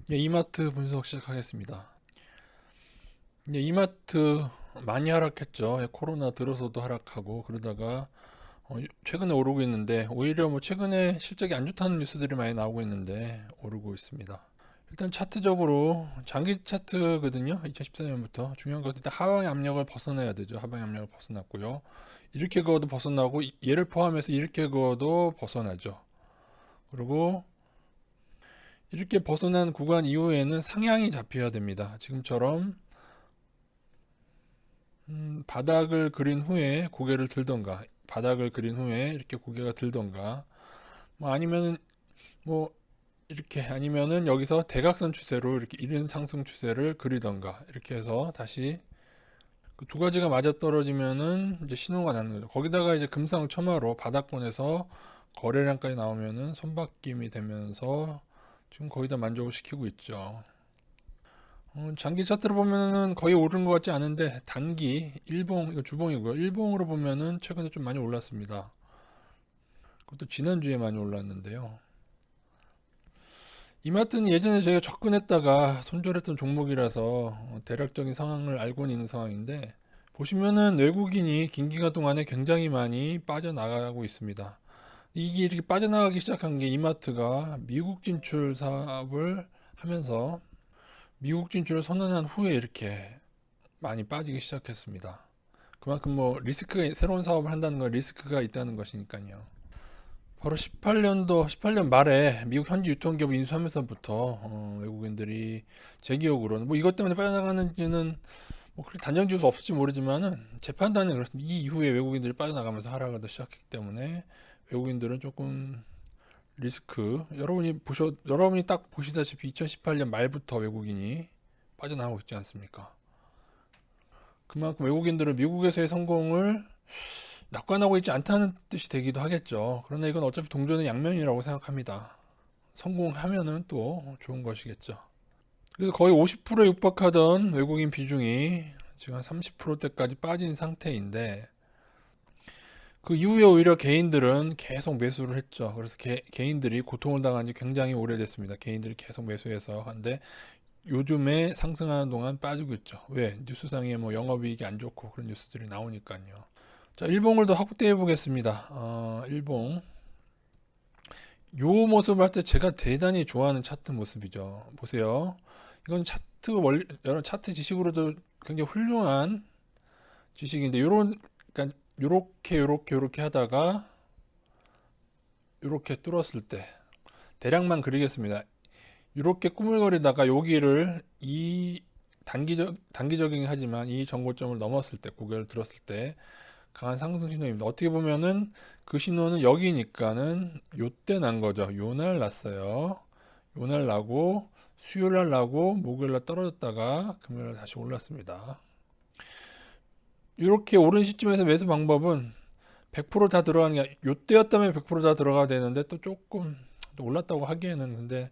예, 이마트 분석 시작하겠습니다. 예, 이마트 많이 하락했죠. 예, 코로나 들어서도 하락하고 그러다가 최근에 오르고 있는데 오히려 뭐 최근에 실적이 안 좋다는 뉴스들이 많이 나오고 있는데 오르고 있습니다. 일단 차트적으로 장기 차트거든요. 2014년부터 중요한 것은 일단 하방의 압력을 벗어나야 되죠. 하방의 압력을 벗어났고요. 이렇게 그어도 벗어나고 얘를 포함해서 이렇게 그어도 벗어나죠. 그리고 이렇게 벗어난 구간 이후에는 상향이 잡혀야 됩니다. 지금처럼 바닥을 그린 후에 고개를 들던가, 바닥을 그린 후에 이렇게 고개가 들던가, 뭐 아니면은 뭐 이렇게 아니면은 여기서 대각선 추세로 이렇게 이른 상승 추세를 그리던가 이렇게 해서 다시 그 두 가지가 맞아떨어지면은 이제 신호가 나는 거죠. 거기다가 이제 금상첨화로 바닥권에서 거래량까지 나오면은 손바뀜이 되면서 지금 거의 다 만족을 시키고 있죠. 장기 차트로 보면은 거의 오른 것 같지 않은데 단기 일봉 이거 주봉이고요. 일봉으로 보면은 최근에 좀 많이 올랐습니다. 그것도 지난주에 많이 올랐는데요. 이마트는 예전에 저희가 접근했다가 손절했던 종목이라서 대략적인 상황을 알고는 있는 상황인데 보시면은 외국인이 긴 기간 동안에 굉장히 많이 빠져나가고 있습니다. 이게 이렇게 빠져나가기 시작한 게 이마트가 미국 진출 사업을 하면서 미국 진출을 선언한 후에 이렇게 많이 빠지기 시작했습니다. 그만큼 뭐 리스크가 새로운 사업을 한다는 건 리스크가 있다는 것이니까요. 바로 18년 말에 미국 현지 유통기업 인수하면서부터 외국인들이 제 기억으로는 뭐 이것 때문에 빠져나가는지는 뭐 그렇게 단정 지을 수 없을지 모르지만은 제 판단은 그렇습니다. 이 이후에 외국인들이 빠져나가면서 하락을 시작했기 때문에 외국인들은 조금 리스크 여러분이 딱 보시다시피 2018년 말부터 외국인이 빠져나가고 있지 않습니까? 그만큼 외국인들은 미국에서의 성공을 낙관하고 있지 않다는 뜻이 되기도 하겠죠. 그러나 이건 어차피 동전의 양면이라고 생각합니다. 성공하면은 또 좋은 것이겠죠. 그래서 거의 50%에 육박하던 외국인 비중이 지금 한 30%대까지 빠진 상태인데 그 이후에 오히려 개인들은 계속 매수를 했죠. 그래서 개인들이 고통을 당한 지 굉장히 오래됐습니다. 개인들이 계속 매수해서 한데 요즘에 상승하는 동안 빠지고 있죠. 왜? 뉴스상에 뭐 영업이익이 안 좋고 그런 뉴스들이 나오니까요. 자, 일봉을 더 확대해 보겠습니다. 일봉. 요 모습을 할 때 제가 대단히 좋아하는 차트 모습이죠. 보세요. 이건 여러 차트 지식으로도 굉장히 훌륭한 지식인데, 그러니까 요렇게 하다가, 요렇게 뚫었을 때, 대략만 그리겠습니다. 요렇게 꾸물거리다가 여기를 단기적이긴 하지만 이 정고점을 넘었을 때, 고개를 들었을 때, 강한 상승 신호입니다. 어떻게 보면은 그 신호는 여기니까는 요때 난 거죠. 요날 났어요. 요날 나고 수요일 나고 목요일 날 떨어졌다가 금요일 날 다시 올랐습니다. 이렇게 오른 시점에서 매수 방법은 100%다 들어가는 게 요때였다면 100%다 들어가야 되는데 또 조금 또 올랐다고 하기에는 근데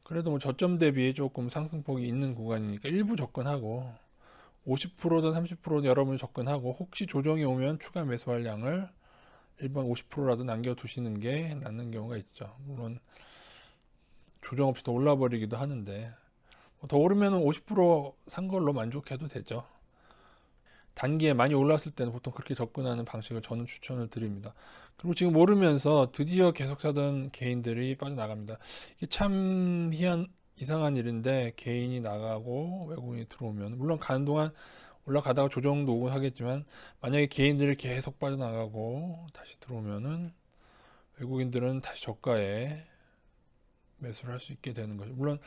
그래도 뭐 저점 대비 조금 상승폭이 있는 구간이니까 일부 접근하고 50%든 30%든 여러분이 접근하고 혹시 조정이 오면 추가 매수할 양을 일반 50%라도 남겨두시는 게 낫는 경우가 있죠. 물론 조정 없이 더 올라 버리기도 하는데 더 오르면 50%산 걸로 만족해도 되죠. 단기에 많이 올랐을 때는 보통 그렇게 접근하는 방식을 저는 추천을 드립니다. 그리고 지금 오르면서 드디어 계속 사던 개인들이 빠져나갑니다. 이게 참 이상한 일인데 개인이 나가고 외국인이 들어오면 물론 가는 동안 올라가다가 조정도 오곤 하겠지만 만약에 개인들이 계속 빠져나가고 다시 들어오면은 외국인들은 다시 저가에 매수를 할 수 있게 되는 거죠. 물론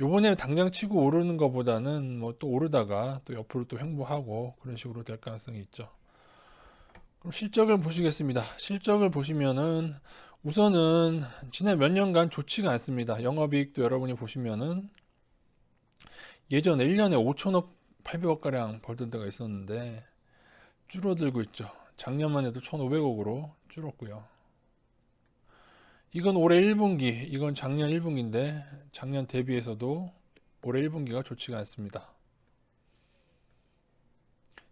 요번에 당장 치고 오르는 것보다는 뭐 또 오르다가 또 옆으로 또 횡보하고 그런 식으로 될 가능성이 있죠. 그럼 실적을 보시겠습니다. 실적을 보시면은 우선은 지난 몇 년간 좋지가 않습니다. 영업이익도 여러분이 보시면은 예전에 1년에 5천억, 800억 가량 벌던 때가 있었는데 줄어들고 있죠. 작년만 해도 1,500억으로 줄었고요. 이건 올해 1분기, 이건 작년 1분기인데 작년 대비해서도 올해 1분기가 좋지가 않습니다.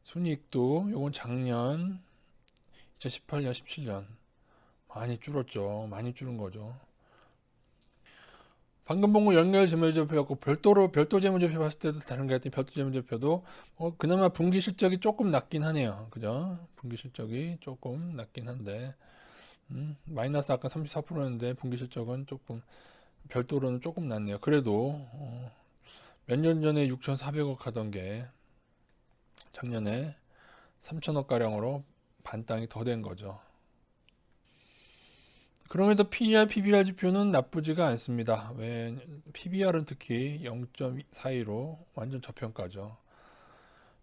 순이익도 이건 작년 2018년, 17년 많이 줄었죠. 많이 줄은 거죠. 방금 본 거 연결 재무제표였고 별도로 별도 재무제표 봤을 때도 다른 게 같더니 별도 재무제표도 그나마 분기 실적이 조금 낮긴 하네요. 그죠? 분기 실적이 조금 낮긴 한데 마이너스 아까 34%였는데 분기 실적은 조금 별도로는 조금 낮네요. 그래도 몇 년 전에 6,400억 하던 게 작년에 3천억 가량으로 반땅이 더 된 거죠. 그럼에도 PER, PBR 지표는 나쁘지가 않습니다. 왜 PBR은 특히 0.42로 완전 저평가죠.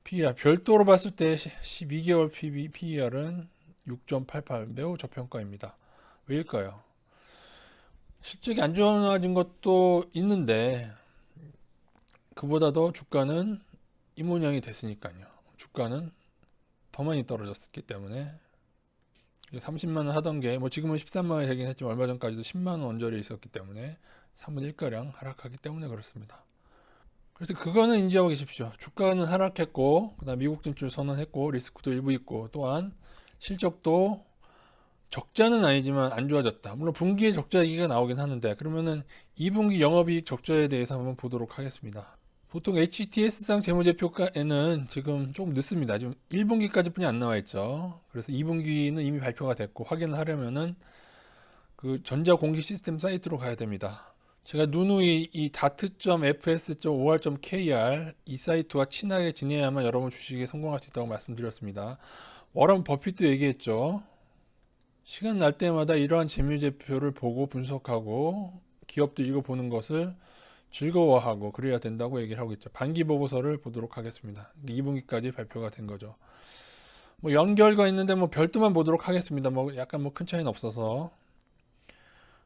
PER 별도로 봤을 때 12개월 PER은 6.88 매우 저평가입니다. 왜일까요? 실적이 안 좋아진 것도 있는데 그보다도 주가는 이 모양이 됐으니까요. 주가는 더 많이 떨어졌기 때문에 30만 원 하던 게 지금은 13만 원이 되긴 했지만 얼마 전까지도 10만 원 언저리에 있었기 때문에 3분의 1가량 하락하기 때문에 그렇습니다. 그래서 그거는 인지하고 계십시오. 주가는 하락했고 그다음 미국 진출 선언했고 리스크도 일부 있고 또한 실적도 적자는 아니지만 안 좋아졌다. 물론 분기에 적자 얘기가 나오긴 하는데 그러면은 2분기 영업이익 적자에 대해서 한번 보도록 하겠습니다. 보통 HTS상 재무제표에는 지금 조금 늦습니다. 지금 1분기까지 뿐이 안 나와 있죠. 그래서 2분기는 이미 발표가 됐고 확인을 하려면은 그 전자공시 시스템 사이트로 가야 됩니다. 제가 누누이 이 dart.fs.or.kr 이 사이트와 친하게 지내야만 여러분 주식에 성공할 수 있다고 말씀드렸습니다. 워런 버핏도 얘기했죠. 시간 날 때마다 이러한 재무제표를 보고 분석하고 기업도 읽어보는 것을 즐거워하고 그래야 된다고 얘기를 하고 있죠. 반기 보고서를 보도록 하겠습니다. 2분기까지 발표가 된 거죠. 연결과 있는데 별도만 보도록 하겠습니다. 약간 큰 차이는 없어서.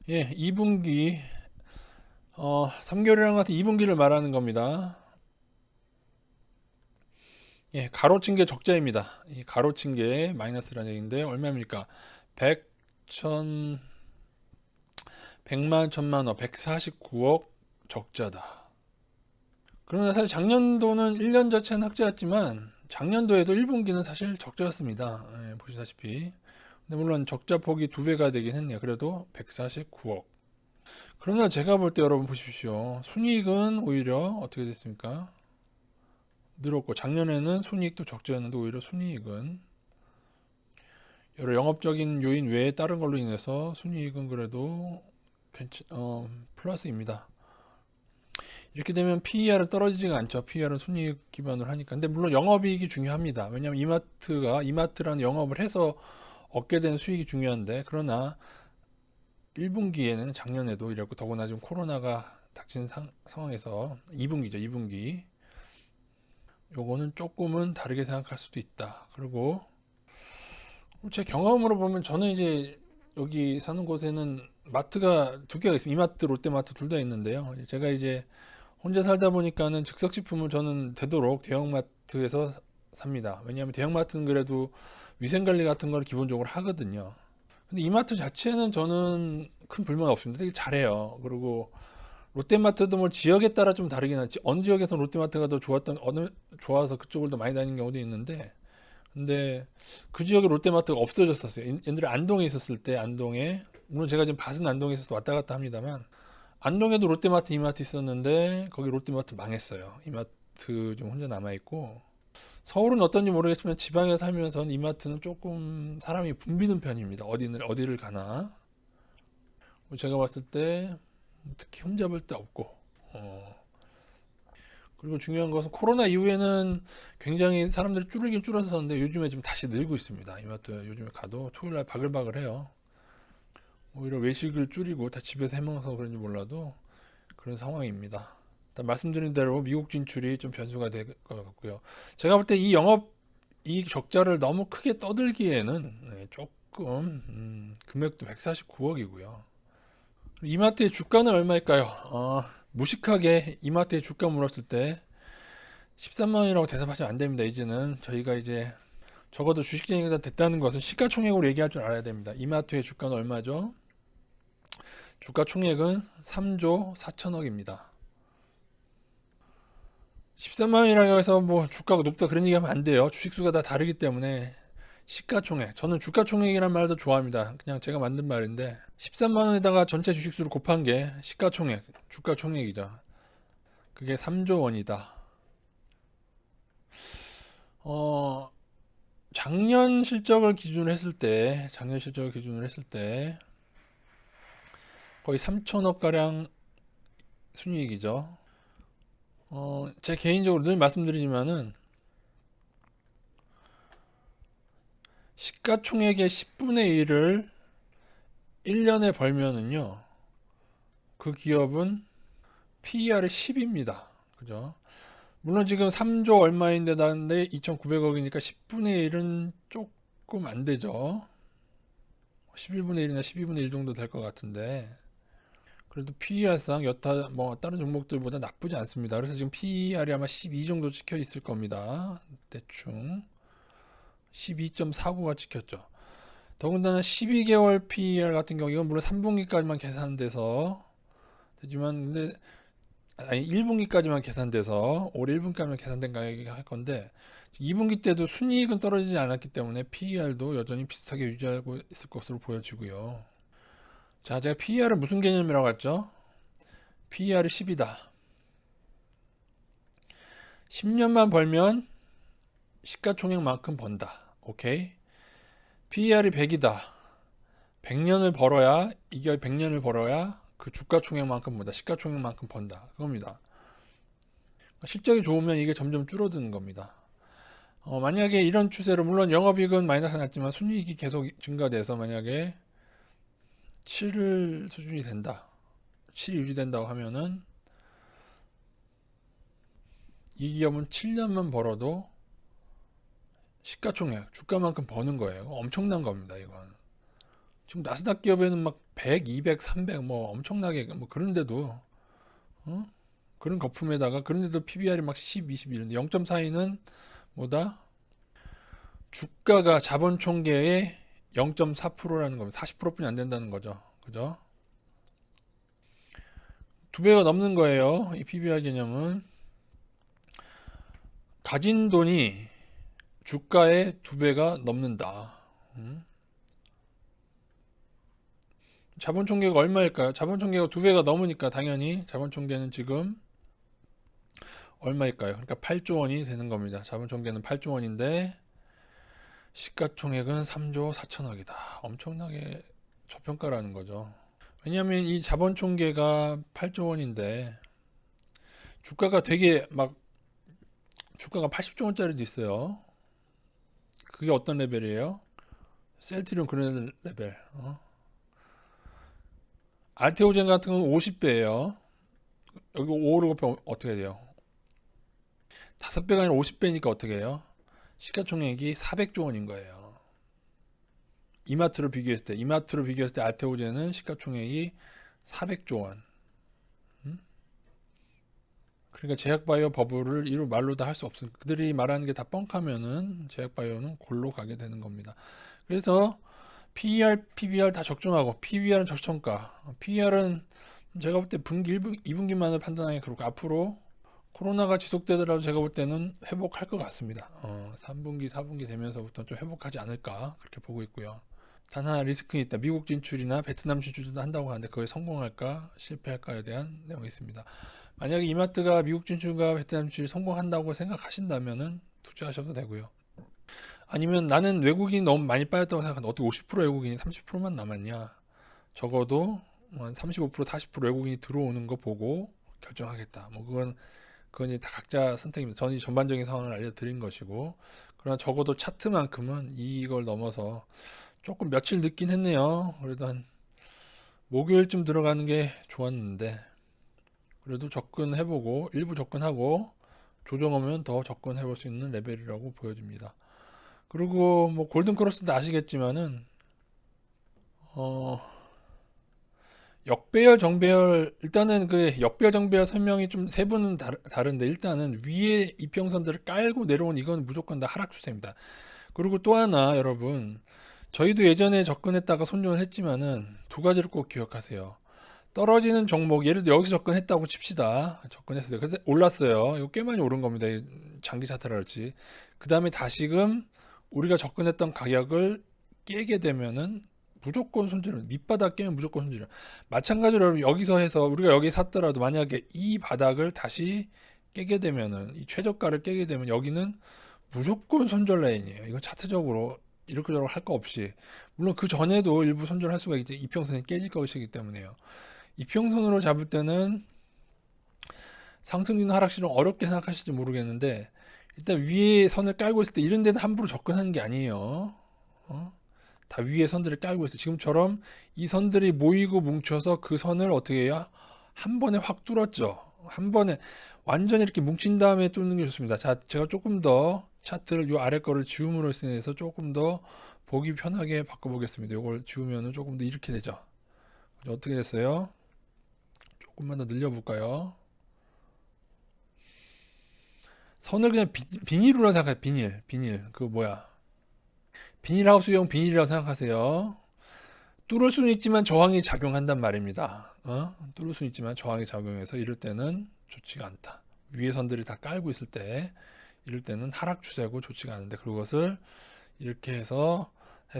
예, 2분기 3개월이랑 같은 2분기를 말하는 겁니다. 예, 가로친 게 적자입니다. 이 가로친 게 마이너스라는 얘기인데 얼마입니까? 100, 1000, 100만, 1000만 원, 149억 적자다. 그러나 사실 작년도는 1년 자체는 흑자였지만 작년도에도 1분기는 사실 적자였습니다. 예, 보시다시피. 근데 물론 적자 폭이 2배가 되긴 했네요. 그래도 149억. 그러나 제가 볼 때 여러분 보십시오. 순이익은 오히려 어떻게 됐습니까? 늘었고 작년에는 순이익도 적자였는데 오히려 순이익은 여러 영업적인 요인 외에 다른 걸로 인해서 순이익은 그래도 플러스입니다. 이렇게 되면 PER은 떨어지지가 않죠. PER은 순이익 기반으로 하니까. 근데 물론 영업이익이 중요합니다. 왜냐하면 이마트라는 영업을 해서 얻게 되는 수익이 중요한데 그러나 1분기에는 작년에도 이랬고 더구나 지금 코로나가 닥친 상황에서 2분기죠. 2분기 요거는 조금은 다르게 생각할 수도 있다. 그리고 제 경험으로 보면 저는 이제 여기 사는 곳에는 마트가 두 개가 있습니다. 이마트, 롯데마트 둘 다 있는데요. 제가 이제 혼자 살다 보니까는 즉석식품을 저는 되도록 대형마트에서 삽니다. 왜냐하면 대형마트는 그래도 위생관리 같은 걸 기본적으로 하거든요. 근데 이마트 자체는 저는 큰 불만 없습니다. 되게 잘해요. 그리고 롯데마트도 지역에 따라 좀 다르긴 하지. 어느 지역에서 롯데마트가 더 좋아서 그쪽을 더 많이 다니는 경우도 있는데 근데 그 지역에 롯데마트가 없어졌었어요. 옛날에 안동에 있었을 때 안동에 물론 제가 지금 밭은 안동에서 왔다 갔다 합니다만 안동에도 롯데마트 이마트 있었는데 거기 롯데마트 망했어요. 이마트 좀 혼자 남아있고 서울은 어떤지 모르겠지만 지방에 살면서는 이마트는 조금 사람이 붐비는 편입니다. 어디를 가나 제가 봤을 때 특히 혼자 볼 때 없고 그리고 중요한 것은 코로나 이후에는 굉장히 사람들이 줄이긴 줄었었는데 요즘에 좀 다시 늘고 있습니다. 이마트 요즘에 가도 토요일날 바글바글해요. 오히려 외식을 줄이고 다 집에서 해먹어서 그런지 몰라도 그런 상황입니다. 일단 말씀드린 대로 미국 진출이 좀 변수가 될 것 같고요. 제가 볼 때 이 영업 이익 적자를 너무 크게 떠들기에는 조금 금액도 149억이고요. 이마트의 주가는 얼마일까요? 무식하게 이마트의 주가 물었을 때 13만 원이라고 대답하시면 안 됩니다. 이제는 저희가 이제 적어도 주식쟁이가 됐다는 것은 시가총액으로 얘기할 줄 알아야 됩니다. 이마트의 주가는 얼마죠? 주가 총액은 3조 4천억입니다. 13만 원이라고 해서 주가가 높다 그런 얘기하면 안 돼요. 주식수가 다 다르기 때문에 시가총액. 저는 주가총액이란 말도 좋아합니다. 그냥 제가 만든 말인데 13만 원에다가 전체 주식수를 곱한 게 시가총액, 주가총액이죠. 그게 3조 원이다. 어, 작년 실적을 기준으로 했을 때 거의 3천억 가량 순이익이죠. 제 개인적으로 늘 말씀드리지만은 시가총액의 10분의 1을 1년에 벌면은요, 그 기업은 PER이 10입니다. 그죠? 물론 지금 3조 얼마인데 나는데 2,900억이니까 10분의 1은 조금 안 되죠. 11분의 1이나 12분의 1 정도 될 것 같은데, 그래도 PER상 여타 뭐 다른 종목들보다 나쁘지 않습니다. 그래서 지금 PER이 아마 12 정도 찍혀 있을 겁니다. 대충 12.49가 찍혔죠. 더군다나 12개월 PER 같은 경우 이건 물론 3분기까지만 계산돼서 되지만 근데 아니 1분기까지만 계산돼서 올 1분기까지만 계산된 가격이 할 건데 2분기 때도 순이익은 떨어지지 않았기 때문에 PER도 여전히 비슷하게 유지하고 있을 것으로 보여지고요. 자, 제가 PER은 무슨 개념이라고 했죠? PER이 10이다. 10년만 벌면 시가총액만큼 번다. 오케이? PER이 100이다. 100년을 벌어야, 이 기업이 100년을 벌어야 그 주가총액만큼 번다. 시가총액만큼 번다. 그겁니다. 실적이 좋으면 이게 점점 줄어드는 겁니다. 만약에 이런 추세로, 물론 영업이익은 마이너스가 났지만 순이익이 계속 증가돼서 만약에 7을 수준이 된다. 7이 유지된다고 하면은 이 기업은 7년만 벌어도 시가총액, 주가만큼 버는 거예요. 엄청난 겁니다, 이건. 지금 나스닥 기업에는 막 100, 200, 300 뭐 엄청나게 뭐 그런데도 그런 거품에다가 그런데도 PBR이 막 10, 21인데 0.42는 뭐다? 주가가 자본 총계의 0.4%라는 겁니다. 40%뿐이 안 된다는 거죠. 그죠? 두 배가 넘는 거예요. 이 PBR 개념은 가진 돈이 주가의 두 배가 넘는다. 자본 총계가 얼마일까요? 자본 총계가 두 배가 넘으니까 당연히 자본 총계는 지금 얼마일까요? 그러니까 8조 원이 되는 겁니다. 자본 총계는 8조 원인데 시가총액은 3조 4천억이다. 엄청나게 저평가라는 거죠. 왜냐하면 이 자본 총계가 8조 원인데 주가가 되게 막 주가가 80조 원짜리도 있어요. 그게 어떤 레벨이에요? 셀트리온 그런 레벨. 알테오젠 같은 건 50배예요. 여기 5를 곱하면 어떻게 돼요? 5배가 아니라 50배니까 어떻게 해요? 시가총액이 400조 원인 거예요. 이마트로 비교했을 때 알테오젠은 시가총액이 400조 원. 그러니까 제약바이오 버블을 이루 말로 다 할 수 없습니다. 그들이 말하는 게 다 뻥카면은 제약바이오는 골로 가게 되는 겁니다. 그래서 PER, PBR 다 적중하고 PBR은 적정가. PER은 제가 볼 때 분기 1분, 2분기만을 판단하기 그렇고 앞으로 코로나가 지속되더라도 제가 볼 때는 회복할 것 같습니다. 3분기, 4분기 되면서부터 좀 회복하지 않을까 그렇게 보고 있고요. 단 하나 리스크는 있다. 미국 진출이나 베트남 진출도 한다고 하는데 그걸 성공할까 실패할까에 대한 내용이 있습니다. 만약에 이마트가 미국 진출과 베트남 진출 성공한다고 생각하신다면은 투자하셔도 되고요. 아니면 나는 외국인이 너무 많이 빠졌다고 생각하는데 어떻게 50% 외국인이 30%만 남았냐? 적어도 35% 40% 외국인이 들어오는 거 보고 결정하겠다. 뭐 그건 이제 다 각자 선택입니다. 저는 이 전반적인 상황을 알려드린 것이고, 그러나 적어도 차트만큼은 이걸 넘어서 조금 며칠 늦긴 했네요. 그래도 한 목요일쯤 들어가는 게 좋았는데, 그래도 접근해보고 일부 접근하고 조정 오면 더 접근해볼 수 있는 레벨이라고 보여집니다. 그리고 뭐 골든크로스도 아시겠지만은 역배열 정배열 일단은 그 역배열 정배열 설명이 좀 세부는 다른데 일단은 위에 이평선들을 깔고 내려온 이건 무조건 다 하락 추세입니다. 그리고 또 하나 여러분 저희도 예전에 접근했다가 손절을 했지만은 두 가지를 꼭 기억하세요. 떨어지는 종목 예를 들어 여기서 접근했다고 칩시다. 접근했어요. 근데 올랐어요. 이거 꽤 많이 오른 겁니다. 장기 차트라 그렇지. 그 다음에 다시금 우리가 접근했던 가격을 깨게 되면은 무조건 손절은, 밑바닥 깨면 무조건 손절이야. 마찬가지로 여러분 여기서 해서 우리가 여기 샀더라도 만약에 이 바닥을 다시 깨게 되면은, 이 최저가를 깨게 되면 여기는 무조건 손절 라인이에요. 이건 차트적으로 이렇게저렇게 할 거 없이, 물론 그 전에도 일부 손절할 수가 있죠. 이평선이 깨질 것이기 때문에요. 이평선으로 잡을 때는 상승이나 하락실은 어렵게 생각하실지 모르겠는데, 일단 위에 선을 깔고 있을 때 이런 데는 함부로 접근하는 게 아니에요. 다 위에 선들을 깔고 있어요. 지금처럼 이 선들이 모이고 뭉쳐서 그 선을 어떻게 해요? 한 번에 확 뚫었죠. 한 번에 완전히 이렇게 뭉친 다음에 뚫는 게 좋습니다. 자, 제가 조금 더 차트를 요 아래 거를 지움으로 인해서 조금 더 보기 편하게 바꿔보겠습니다. 요걸 지우면은 조금 더 이렇게 되죠. 어떻게 됐어요? 조금만 더 늘려볼까요? 선을 그냥 비닐로 생각해요. 비닐. 그 뭐야? 비닐하우스용 비닐이라고 생각하세요. 뚫을 수는 있지만 저항이 작용한단 말입니다. 뚫을 수는 있지만 저항이 작용해서 이럴 때는 좋지가 않다. 위에 선들이 다 깔고 있을 때 이럴 때는 하락 추세고 좋지가 않은데, 그것을 이렇게 해서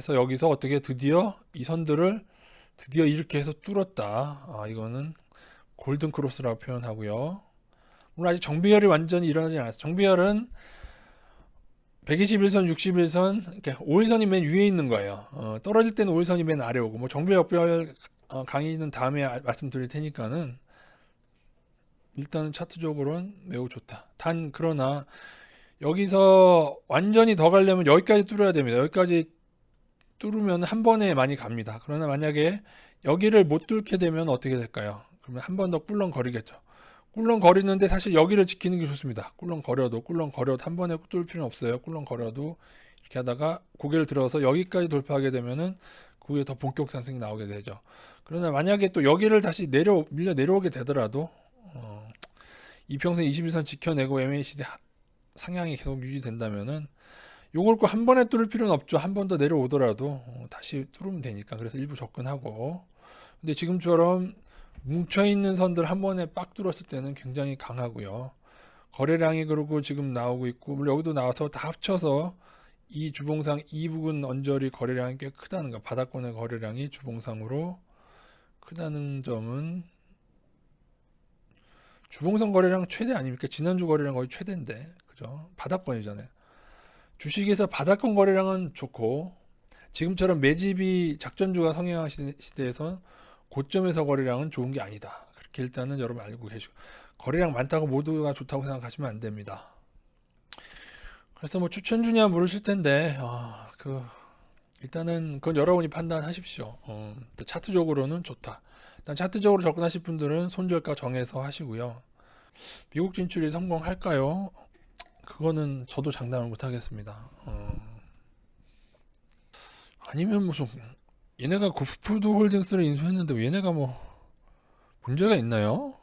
여기서 어떻게 드디어 이 선들을 드디어 이렇게 해서 뚫었다. 이거는 골든 크로스라고 표현하고요. 물론 아직 정비열이 완전히 일어나지 않았어요. 정비열은 121선, 61선, 이렇게 5일선이 맨 위에 있는 거예요. 떨어질 때는 5일선이 맨 아래 오고, 뭐 정비 역별 강의는 다음에 말씀드릴 테니까는, 일단은 차트적으로는 매우 좋다. 단 그러나 여기서 완전히 더 가려면 여기까지 뚫어야 됩니다. 여기까지 뚫으면 한 번에 많이 갑니다. 그러나 만약에 여기를 못 뚫게 되면 어떻게 될까요? 그러면 한 번 더 꿀렁거리겠죠. 꿀렁거리는데 사실 여기를 지키는 게 좋습니다. 꿀렁거려도 한 번에 뚫을 필요는 없어요. 꿀렁거려도 이렇게 하다가 고개를 들어서 여기까지 돌파하게 되면은 그 후에 더 본격 상승이 나오게 되죠. 그러나 만약에 또 여기를 다시 밀려 내려오게 되더라도 이평선 21선 지켜내고 MACD 상향이 계속 유지된다면은 요걸 꼭 한 번에 뚫을 필요는 없죠. 한 번 더 내려오더라도 다시 뚫으면 되니까. 그래서 일부 접근하고. 근데 지금처럼 뭉쳐있는 선들 한 번에 빡 뚫었을 때는 굉장히 강하고요. 거래량이 그러고 지금 나오고 있고, 물론 여기도 나와서 다 합쳐서 이 주봉상 이 부분 언저리 거래량이 꽤 크다는 거, 바닥권의 거래량이 주봉상으로 크다는 점은, 주봉상 거래량 최대 아닙니까? 지난주 거래량 거의 최대인데, 그죠? 바닥권이잖아요. 주식에서 바닥권 거래량은 좋고, 지금처럼 매집이 작전주가 성행한 시대에서 고점에서 거래량은 좋은 게 아니다. 그렇게 일단은 여러분 알고 계시고, 거래량 많다고 모두가 좋다고 생각하시면 안 됩니다. 그래서 뭐 추천주냐 물으실 텐데, 일단은 그건 여러분이 판단하십시오. 차트적으로는 좋다. 일단 차트적으로 접근하실 분들은 손절가 정해서 하시고요. 미국 진출이 성공할까요? 그거는 저도 장담을 못 하겠습니다. 아니면 무슨, 얘네가 구프푸드 홀딩스를 인수했는데 얘네가 뭐 문제가 있나요?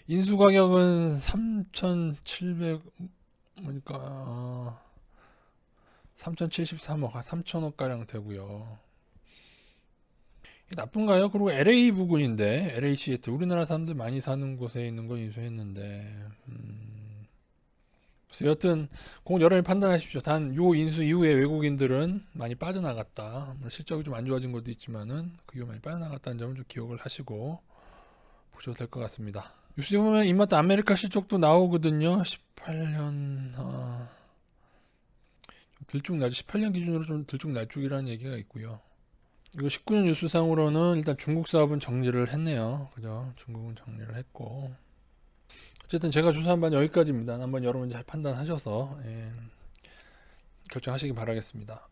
인수 가격은 3,700, 뭐니까 3,073억, 3,000억 가량 되고요. 나쁜가요? 그리고 LA 부근인데, LA 시애틀, 우리나라 사람들 많이 사는 곳에 있는 걸 인수했는데, 그래서 여튼 그건 여러분이 판단하십시오. 단 요 인수 이후에 외국인들은 많이 빠져나갔다. 실적이 좀 안 좋아진 것도 있지만은 그 이후 많이 빠져나갔다는 점을 좀 기억을 하시고 보셔도 될 것 같습니다. 뉴스에 보면 이마트 아메리카 실적도 나오거든요. 18년 들쭉날쭉, 18년 기준으로 좀 들쭉날쭉이라는 얘기가 있고요. 이거 19년 뉴스상으로는 일단 중국 사업은 정리를 했네요. 그죠? 중국은 정리를 했고, 어쨌든 제가 조사한 바는 여기까지입니다. 한번 여러분이 잘 판단하셔서 결정하시기 바라겠습니다.